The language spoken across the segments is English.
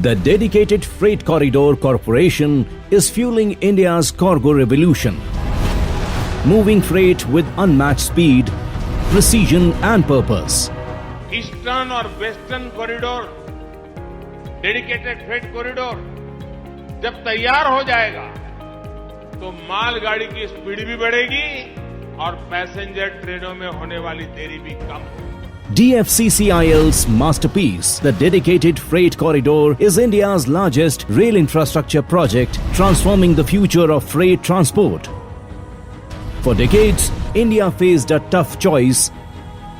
The Dedicated Freight Corridor Corporation is fueling India's cargo revolution, moving freight with unmatched speed, precision and purpose. Eastern और western corridor, dedicated freight corridor जब तैयार हो जाएगा तो मालगाड़ी की स्पीड भी बढ़ेगी और पैसेंजर ट्रेनों में होने वाली देरी भी कम होगी। DFCCIL's masterpiece, the Dedicated Freight Corridor, is India's largest rail infrastructure project transforming the future of freight transport. For decades, India faced a tough choice: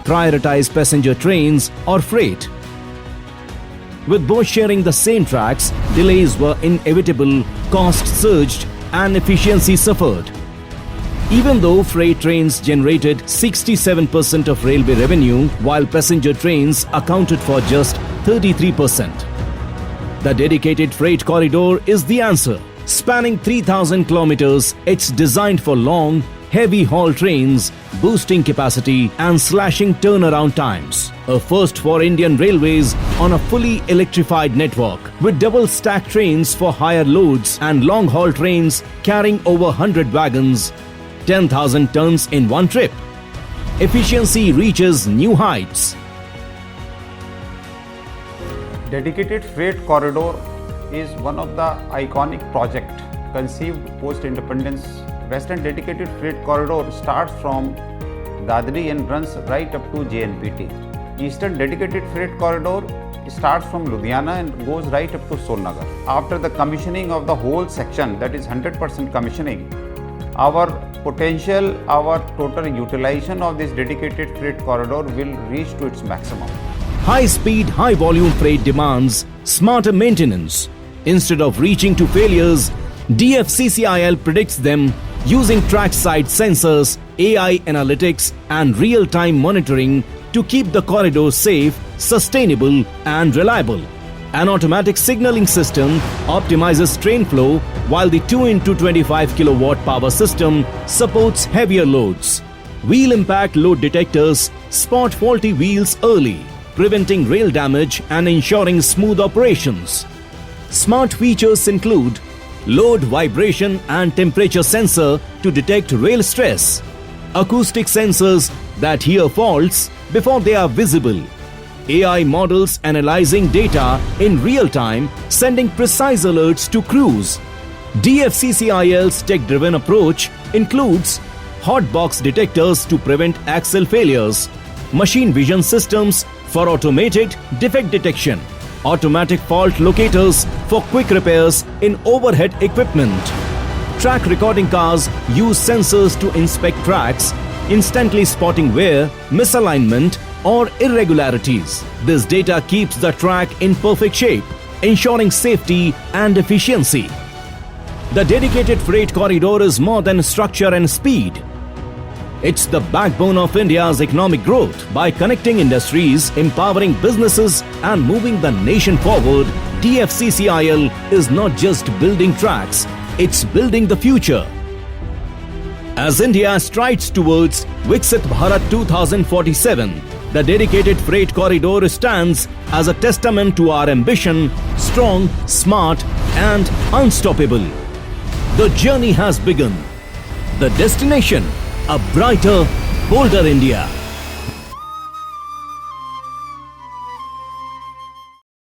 prioritize passenger trains or freight. With both sharing the same tracks, delays were inevitable, costs surged, and efficiency suffered. Even though freight trains generated 67% of railway revenue, while passenger trains accounted for just 33%. The Dedicated Freight Corridor is the answer. Spanning 3,000 kilometers, it's designed for long, heavy-haul trains, boosting capacity and slashing turnaround times. A first for Indian Railways on a fully electrified network, with double-stack trains for higher loads and long-haul trains carrying over 100 wagons, 10,000 tons in one trip. Efficiency reaches new heights. Dedicated Freight Corridor is one of the iconic projects conceived post-independence. Western Dedicated Freight Corridor starts from Dadri and runs right up to JNPT. Eastern Dedicated Freight Corridor starts from Ludhiana and goes right up to Solnagar. After the commissioning of the whole section, that is 100% commissioning, our potential, our total utilization of this dedicated freight corridor will reach to its maximum. High-speed, high-volume freight demands smarter maintenance. Instead of reaching to failures, DFCCIL predicts them using trackside sensors, AI analytics and real-time monitoring to keep the corridor safe, sustainable and reliable. An automatic signaling system optimizes train flow, while the 2x25 kilowatt power system supports heavier loads. Wheel impact load detectors spot faulty wheels early, preventing rail damage and ensuring smooth operations. Smart features include load vibration and temperature sensor to detect rail stress, acoustic sensors that hear faults before they are visible, AI models analyzing data in real time, sending precise alerts to crews. DFCCIL's tech-driven approach includes hot box detectors to prevent axle failures, machine vision systems for automated defect detection, automatic fault locators for quick repairs in overhead equipment. Track recording cars use sensors to inspect tracks, instantly spotting wear, misalignment, or irregularities. This data keeps the track in perfect shape, ensuring safety and efficiency. The Dedicated Freight Corridor is more than structure and speed. It's the backbone of India's economic growth. By connecting industries, empowering businesses, and moving the nation forward, DFCCIL is not just building tracks, it's building the future. As India strides towards Viksit Bharat 2047, the Dedicated Freight Corridor stands as a testament to our ambition: strong, smart, and unstoppable. The journey has begun. The destination: a brighter, bolder India.